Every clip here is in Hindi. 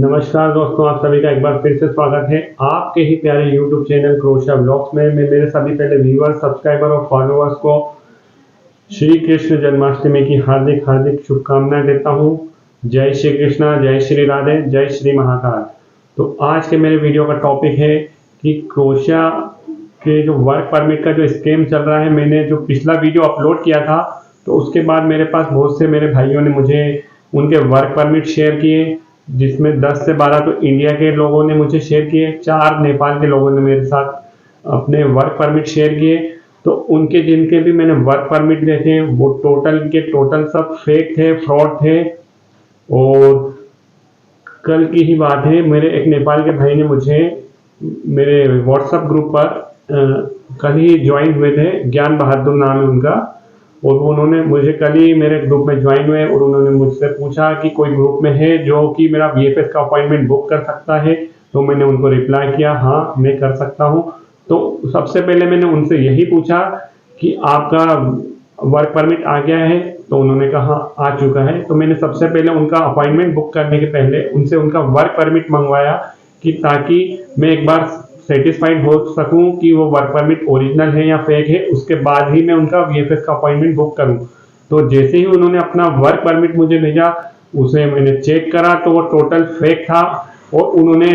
नमस्कार दोस्तों, आप सभी का एक बार फिर से स्वागत है आपके ही प्यारे YouTube चैनल क्रोशिया ब्लॉग्स में। मैं मेरे सभी पहले व्यूअर्स, सब्सक्राइबर और फॉलोअर्स को श्री कृष्ण जन्माष्टमी की हार्दिक हार्दिक शुभकामनाएं देता हूं। जय श्री कृष्णा, जय श्री राधे, जय श्री महाकाल। तो आज के मेरे वीडियो का टॉपिक है कि क्रोशिया के जो वर्क परमिट का जो स्कीम चल रहा है। मैंने जो पिछला वीडियो अपलोड किया था तो उसके बाद मेरे पास बहुत से मेरे भाइयों ने मुझे उनके वर्क परमिट शेयर किए, जिसमें 10 से 12 तो इंडिया के लोगों ने मुझे शेयर किए, 4 नेपाल के लोगों ने मेरे साथ अपने वर्क परमिट शेयर किए। तो उनके जिनके भी मैंने वर्क परमिट देखे वो टोटल के टोटल सब फेक थे, फ्रॉड थे। और कल की ही बात है, मेरे एक नेपाल के भाई ने मुझे मेरे व्हाट्सएप ग्रुप पर कल ही ज्वाइन हुए थे, ज्ञान बहादुर नाम है उनका, और उन्होंने मुझे कल ही मेरे ग्रुप में ज्वाइन हुए और उन्होंने मुझसे पूछा कि कोई ग्रुप में है जो कि मेरा VFS का अपॉइंटमेंट बुक कर सकता है। तो मैंने उनको रिप्लाई किया, हाँ मैं कर सकता हूँ। तो सबसे पहले मैंने उनसे यही पूछा कि आपका वर्क परमिट आ गया है? तो उन्होंने कहा आ चुका है। तो मैंने सबसे पहले उनका अपॉइंटमेंट बुक करने के पहले उनसे उनका वर्क परमिट मंगवाया, कि ताकि मैं एक बार सेटिस्फाइड हो सकूं कि वो वर्क परमिट ओरिजिनल है या फेक है, उसके बाद ही मैं उनका VFS का अपॉइंटमेंट बुक करूं। तो जैसे ही उन्होंने अपना वर्क परमिट मुझे भेजा, उसे मैंने चेक करा तो वो टोटल फेक था। और उन्होंने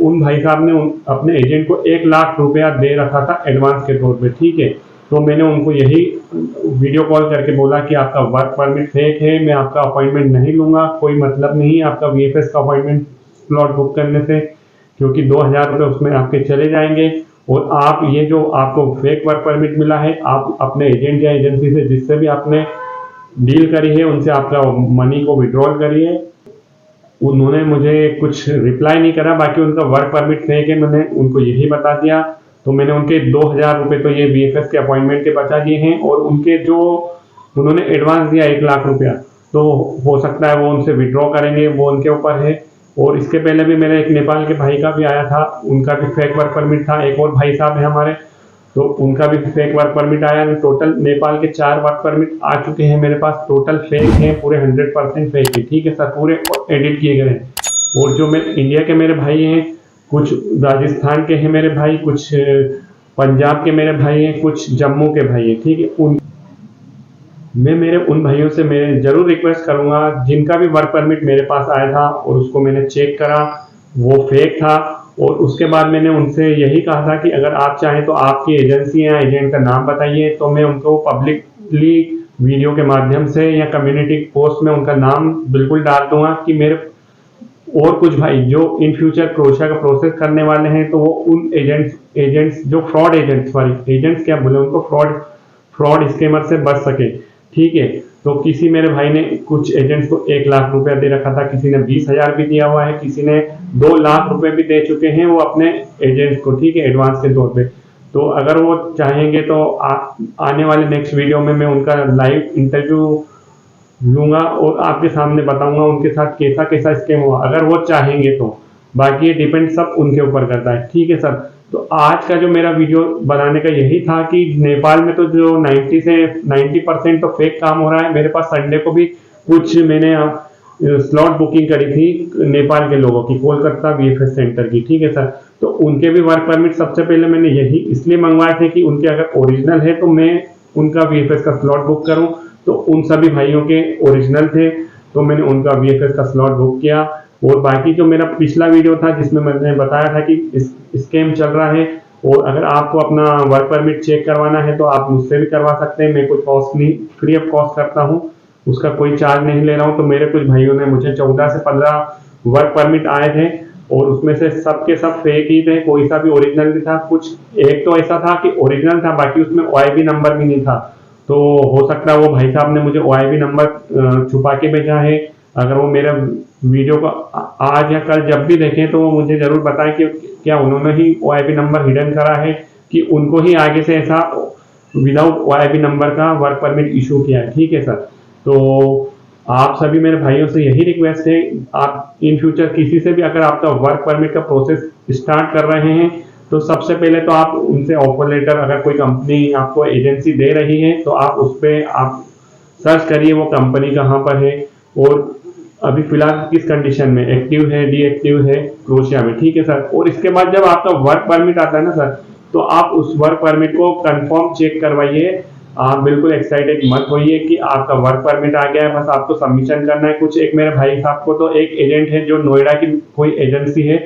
उन भाई साहब ने अपने एजेंट को 1 लाख रुपया दे रखा था एडवांस के तौर पे, ठीक है। तो मैंने उनको यही वीडियो कॉल करके बोला कि आपका वर्क परमिट फेक है, मैं आपका अपॉइंटमेंट नहीं लूंगा, कोई मतलब नहीं आपका VFS का अपॉइंटमेंट स्लॉट बुक करने से, क्योंकि 2000 रुपये उसमें आपके चले जाएंगे। और आप ये जो आपको फेक वर्क परमिट मिला है, आप अपने एजेंट या एजेंसी से जिससे भी आपने डील करी है उनसे आपका मनी को विड्रॉल करिए। उन्होंने मुझे कुछ रिप्लाई नहीं करा, बाकी उनका वर्क परमिट फेक है, मैंने उनको यही बता दिया। तो मैंने उनके 2000 रुपये तो ये VFS के अपॉइंटमेंट के बचा दिए हैं, और उनके जो उन्होंने एडवांस दिया 1 लाख रुपया, तो हो सकता है वो उनसे विड्रॉ करेंगे, वो उनके ऊपर है। और इसके पहले भी मेरे एक नेपाल के भाई का भी आया था, उनका भी फेक वर्क परमिट था। एक और भाई साहब है हमारे, तो उनका भी फेक वर्क परमिट आया। टोटल नेपाल के 4 वर्क परमिट आ चुके हैं मेरे पास, टोटल फेक हैं, पूरे 100% फेक है, ठीक है सर, पूरे एडिट किए गए हैं। और जो मेरे इंडिया के मेरे भाई हैं, कुछ राजस्थान के हैं मेरे भाई, कुछ पंजाब के मेरे भाई हैं, कुछ जम्मू के भाई हैं, ठीक है। मैं मेरे उन भाइयों से मैं जरूर रिक्वेस्ट करूंगा जिनका भी वर्क परमिट मेरे पास आया था और उसको मैंने चेक करा वो फेक था, और उसके बाद मैंने उनसे यही कहा था कि अगर आप चाहें तो आपकी एजेंसी या एजेंट का नाम बताइए, तो मैं उनको पब्लिकली वीडियो के माध्यम से या कम्युनिटी पोस्ट में उनका नाम बिल्कुल डाल दूंगा कि मेरे और कुछ भाई जो इन फ्यूचर क्रोशिया का प्रोसेस करने वाले हैं, तो वो उन एजेंट्स जो फ्रॉड एजेंट्स क्या बोले उनको, फ्रॉड स्कैमर से बच सके, ठीक है। तो किसी मेरे भाई ने कुछ एजेंट्स को 1 लाख रुपया दे रखा था, किसी ने 20,000 भी दिया हुआ है, किसी ने 2 लाख रुपए भी दे चुके हैं वो अपने एजेंट्स को, ठीक है, एडवांस के तौर पे। तो अगर वो चाहेंगे तो आने वाले नेक्स्ट वीडियो में मैं उनका लाइव इंटरव्यू लूंगा और आपके सामने बताऊंगा उनके साथ कैसा कैसा स्कैम हुआ, अगर वो चाहेंगे तो। बाकी ये डिपेंड सब उनके ऊपर करता है, ठीक है सर। तो आज का जो मेरा वीडियो बनाने का यही था कि नेपाल में तो जो 90 से 90% तो फेक काम हो रहा है। मेरे पास संडे को भी कुछ मैंने स्लॉट बुकिंग करी थी नेपाल के लोगों की, कोलकाता VFS सेंटर की, ठीक है सर। तो उनके भी वर्क परमिट सबसे पहले मैंने यही इसलिए मंगवाए थे कि उनके अगर ओरिजिनल है तो मैं उनका VFS का स्लॉट बुक करूं। तो उन सभी भाइयों के ओरिजिनल थे, तो मैंने उनका VFS का स्लॉट बुक किया। और बाकी जो मेरा पिछला वीडियो था जिसमें मैंने बताया था कि स्कैम चल रहा है, और अगर आपको अपना वर्क परमिट चेक करवाना है तो आप मुझसे भी करवा सकते हैं। मैं कोई कॉस्ट नहीं, फ्री ऑफ कॉस्ट करता हूँ, उसका कोई चार्ज नहीं ले रहा हूँ। तो मेरे कुछ भाइयों ने मुझे 14 से 15 वर्क परमिट आए थे, और उसमें से सब के सब फेक ही थे, कोई सा भी ओरिजिनल नहीं था। कुछ एक तो ऐसा था कि ओरिजिनल था, बाकी उसमें OIB नंबर भी नहीं था। तो हो सकता है वो भाई साहब ने मुझे OIB नंबर छुपा के भेजा है। अगर वो मेरा वीडियो को आज या कल जब भी देखें तो वो मुझे जरूर बताएं कि क्या उन्होंने ही OIB नंबर हिडन करा है, कि उनको ही आगे से ऐसा विदाउट OIB नंबर का वर्क परमिट इशू किया है, ठीक है सर। तो आप सभी मेरे भाइयों से यही रिक्वेस्ट है, आप इन फ्यूचर किसी से भी अगर आपका वर्क परमिट का प्रोसेस स्टार्ट कर रहे हैं तो सबसे पहले तो आप उनसे ऑफर लेटर, अगर कोई कंपनी आपको एजेंसी दे रही है तो आप उस पर आप सर्च करिए वो कंपनी कहाँ पर है। और अभी फिलहाल किस कंडीशन में एक्टिव है, डीएक्टिव है क्रोशिया में, ठीक है सर। और इसके बाद जब आपका वर्क परमिट आता है ना सर, तो आप उस वर्क परमिट को कंफर्म चेक करवाइए। आप बिल्कुल एक्साइटेड मत होइए कि आपका वर्क परमिट आ गया है, बस आपको सबमिशन करना है। कुछ एक मेरे भाई साहब को तो एक एजेंट है जो नोएडा की कोई एजेंसी है,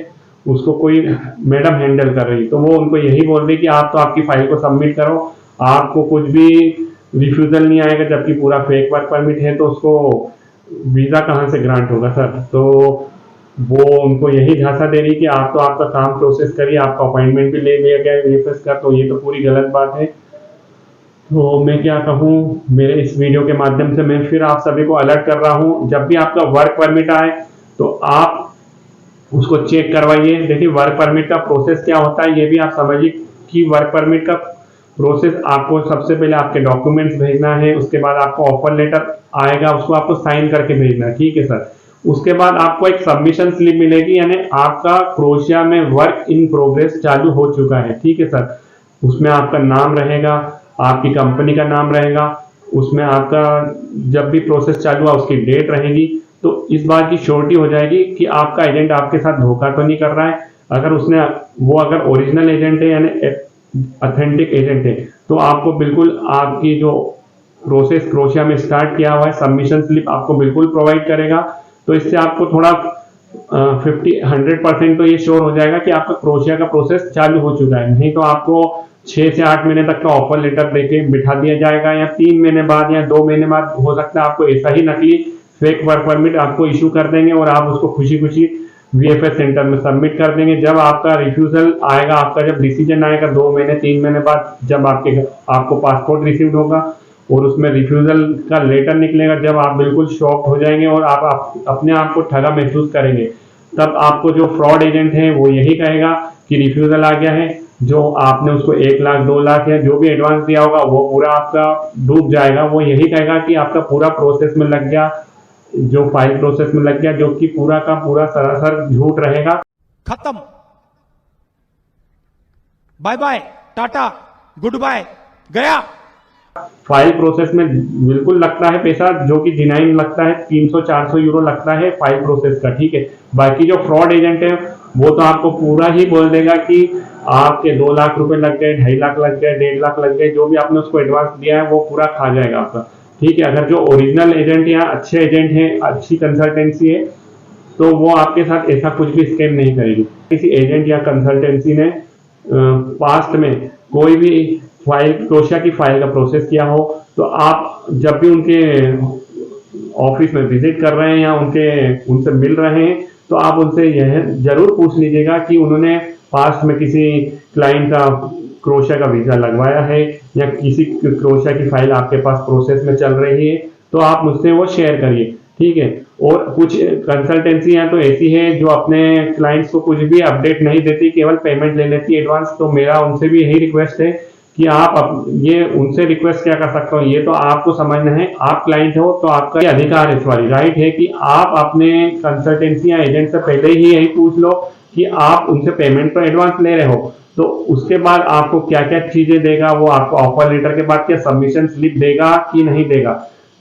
उसको कोई मैडम हैंडल कर रही, तो वो उनको यही बोल रही कि आप तो आपकी फाइल को सबमिट करो, आपको कुछ भी रिफ्यूजल नहीं आएगा, जबकि पूरा फेक वर्क परमिट है, तो उसको वीजा कहाँ से ग्रांट होगा सर। तो वो उनको यही झांसा दे रही कि आप तो आपका काम प्रोसेस करिए, आपका अपॉइंटमेंट भी ले लिया गया वीएफएस का, तो ये तो पूरी गलत बात है। तो मैं क्या कहूँ, मेरे इस वीडियो के माध्यम से मैं फिर आप सभी को अलर्ट कर रहा हूँ, जब भी आपका वर्क परमिट आए तो आप उसको चेक करवाइए। देखिए वर्क परमिट का प्रोसेस क्या होता है ये भी आप समझिए कि वर्क परमिट का प्रोसेस आपको सबसे पहले आपके डॉक्यूमेंट्स भेजना है, उसके बाद आपको ऑफर लेटर आएगा, उसको आपको साइन करके भेजना है, ठीक है सर। उसके बाद आपको एक सबमिशन स्लिप मिलेगी, यानी आपका क्रोशिया में वर्क इन प्रोग्रेस चालू हो चुका है, ठीक है सर। उसमें आपका नाम रहेगा, आपकी कंपनी का नाम रहेगा, उसमें आपका जब भी प्रोसेस चालू हुआ उसकी डेट रहेगी। तो इस बात की श्योरिटी हो जाएगी कि आपका एजेंट आपके साथ धोखा तो नहीं कर रहा है। अगर उसने वो अगर ओरिजिनल एजेंट है यानी ऑथेंटिक एजेंट है, तो आपको बिल्कुल आपकी जो प्रोसेस क्रोशिया में स्टार्ट किया हुआ है सबमिशन स्लिप आपको बिल्कुल प्रोवाइड करेगा। तो इससे आपको थोड़ा 100% तो ये श्योर हो जाएगा कि आपका क्रोशिया का प्रोसेस चालू हो चुका है। नहीं तो आपको 6 से 8 महीने तक का ऑफर लेटर देके बिठा दिया जाएगा, या 3 महीने बाद या 2 महीने बाद हो सकता है आपको ऐसा ही नकली फेक वर्क परमिट आपको इशू कर देंगे और आप उसको खुशी खुशी वीएफएस सेंटर में सबमिट कर देंगे। जब आपका रिफ्यूजल आएगा, आपका जब डिसीजन आएगा 2 महीने 3 महीने बाद, जब आपको पासपोर्ट रिसीव होगा और उसमें रिफ्यूजल का लेटर निकलेगा, जब आप बिल्कुल शॉक हो जाएंगे और आप अपने आप को ठगा महसूस करेंगे। तब आपको जो फ्रॉड एजेंट है वो यही कहेगा कि रिफ्यूजल आ गया है, जो आपने उसको 1 लाख 2 लाख या जो भी एडवांस दिया होगा वो पूरा आपका डूब जाएगा। वो यही कहेगा कि आपका पूरा प्रोसेस में लग गया, जो फाइल प्रोसेस में लग गया, जो कि पूरा का पूरा सरासर झूठ रहेगा। खत्म, bye bye, tata, goodbye, गया। फाइल प्रोसेस में बिल्कुल लगता है पैसा, जो कि जेन्युइन लगता है, 300-400 यूरो लगता है फाइल प्रोसेस का, ठीक है। बाकी जो फ्रॉड एजेंट है वो तो आपको पूरा ही बोल देगा कि आपके 2 लाख रुपए लग गए, 2.5 लाख लग गए, 1.5 लाख लग गए, जो भी आपने उसको एडवांस दिया है वो पूरा खा जाएगा आपका, ठीक है। अगर जो ओरिजिनल एजेंट या अच्छे एजेंट है, अच्छी कंसल्टेंसी है, तो वो आपके साथ ऐसा कुछ भी स्कैम नहीं करेगी। किसी एजेंट या कंसल्टेंसी ने पास्ट में कोई भी फाइल क्रोशिया की फाइल का प्रोसेस किया हो, तो आप जब भी उनके ऑफिस में विजिट कर रहे हैं या उनसे मिल रहे हैं, तो आप उनसे यह जरूर पूछ लीजिएगा कि उन्होंने पास्ट में किसी क्लाइंट का क्रोशिया का वीजा लगवाया है या किसी क्रोशिया की फाइल आपके पास प्रोसेस में चल रही है, तो आप मुझसे वो शेयर करिए, ठीक है। और कुछ कंसल्टेंसियां तो ऐसी है जो अपने क्लाइंट्स को कुछ भी अपडेट नहीं देती, केवल पेमेंट ले लेती है एडवांस। तो मेरा उनसे भी यही रिक्वेस्ट है कि आप ये उनसे रिक्वेस्ट क्या कर सकते हो, ये तो आपको समझना है। आप क्लाइंट हो तो आपका ये अधिकार है, सॉरी राइट है कि आप अपने कंसल्टेंसी या एजेंट से पहले ही यही पूछ लो कि आप उनसे पेमेंट तो एडवांस ले रहे हो, तो उसके बाद आपको क्या क्या चीजें देगा, वो आपको ऑफर लेटर के बाद क्या सबमिशन स्लिप देगा कि नहीं देगा,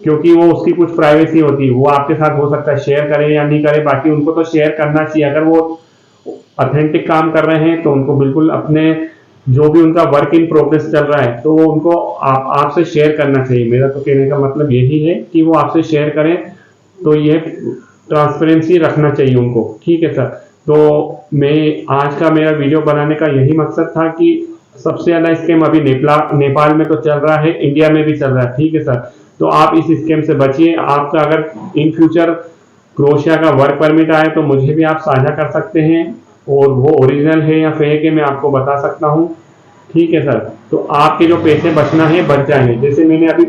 क्योंकि वो उसकी कुछ प्राइवेसी होती है, वो आपके साथ हो सकता है शेयर करे या नहीं करे। बाकी उनको तो शेयर करना चाहिए, अगर वो ऑथेंटिक काम कर रहे हैं तो उनको बिल्कुल अपने जो भी उनका वर्क इन प्रोग्रेस चल रहा है तो उनको आपसे शेयर करना चाहिए। मेरा तो कहने का मतलब यही है कि वो आपसे शेयर करें, तो ये ट्रांसपेरेंसी रखना चाहिए उनको, ठीक है सर। तो मैं आज का मेरा वीडियो बनाने का यही मकसद था कि सबसे ज्यादा स्कैम अभी नेपाल में तो चल रहा है, इंडिया में भी चल रहा है, ठीक है सर। तो आप इस स्कैम से बचिए। आपका अगर इन फ्यूचर क्रोशिया का वर्क परमिट आए तो मुझे भी आप साझा कर सकते हैं, और वो ओरिजिनल है या फेक है मैं आपको बता सकता हूँ, ठीक है सर। तो आपके जो पैसे बचना है बच जाएंगे। जैसे मैंने अभी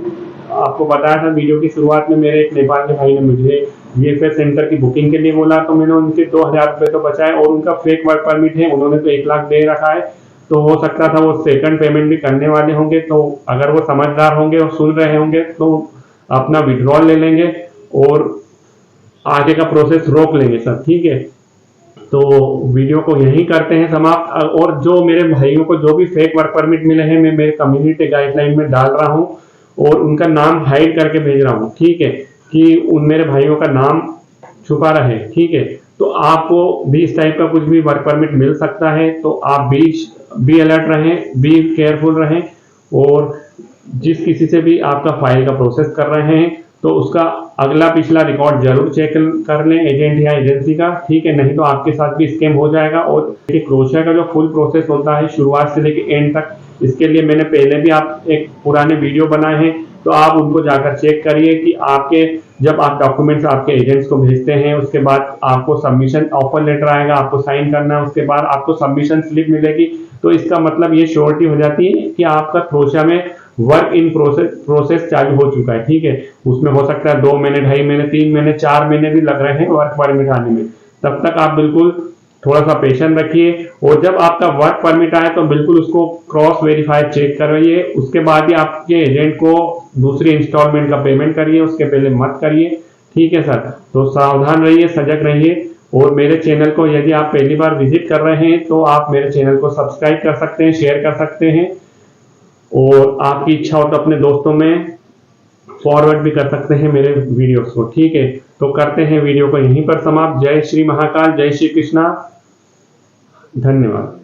आपको बताया था वीडियो की शुरुआत में, मेरे एक नेपाल के भाई ने मुझे वीएफएस सेंटर की बुकिंग के लिए बोला, तो मैंने उनके 2000 रुपये तो बचाए, और उनका फेक वर्क परमिट है, उन्होंने तो 1 लाख दे रखा है। तो हो सकता था वो सेकंड पेमेंट भी करने वाले होंगे, तो अगर वो समझदार होंगे और सुन रहे होंगे तो अपना विड्रॉल ले लेंगे और आगे का प्रोसेस रोक लेंगे सर, ठीक है। तो वीडियो को यही करते हैं समाप्त। और जो मेरे भाइयों को जो भी फेक वर्क परमिट मिले हैं, मैं मेरे कम्युनिटी गाइडलाइन में डाल रहा हूं और उनका नाम हाइड करके भेज रहा हूं, ठीक है, कि उन मेरे भाइयों का नाम छुपा रहे, ठीक है। तो आपको भी इस टाइप का कुछ भी वर्क परमिट मिल सकता है, तो आप बी अलर्ट रहें, बी केयरफुल रहें। और जिस किसी से भी आपका फाइल का प्रोसेस कर रहे हैं तो उसका अगला पिछला रिकॉर्ड जरूर चेक कर लें, एजेंट या एजेंसी का, ठीक है। नहीं तो आपके साथ भी स्कैम हो जाएगा। और क्रोशिया का जो फुल प्रोसेस होता है शुरुआत से लेकर एंड तक, इसके लिए मैंने पहले भी आप एक पुराने वीडियो बनाए हैं, तो आप उनको जाकर चेक करिए कि आपके जब आप डॉक्यूमेंट्स आपके एजेंट्स को भेजते हैं, उसके बाद आपको सबमिशन ऑफर लेटर आएगा, आपको साइन करना है, उसके बाद आपको सबमिशन स्लिप मिलेगी। तो इसका मतलब ये श्योरिटी हो जाती है कि आपका क्रोशिया में वर्क इन प्रोसेस चालू हो चुका है, ठीक है। उसमें हो सकता है 2 महीने, 2.5 महीने, 3 महीने, 4 महीने भी लग रहे हैं वर्क परमिट आने में। तब तक आप बिल्कुल थोड़ा सा पेशेंस रखिए। और जब आपका वर्क परमिट आए तो बिल्कुल उसको क्रॉस वेरीफाई चेक करवाइए, उसके बाद ही आपके एजेंट को दूसरी इंस्टॉलमेंट का पेमेंट करिए, उसके पहले मत करिए, ठीक है सर। तो सावधान रहिए, सजग रहिए। और मेरे चैनल को यदि आप पहली बार विजिट कर रहे हैं तो आप मेरे चैनल को सब्सक्राइब कर सकते हैं, शेयर कर सकते हैं, और आपकी इच्छा हो तो अपने दोस्तों में फॉरवर्ड भी कर सकते हैं मेरे वीडियोस को, ठीक है। तो करते हैं वीडियो को यहीं पर समाप्त। जय श्री महाकाल, जय श्री कृष्णा, धन्यवाद।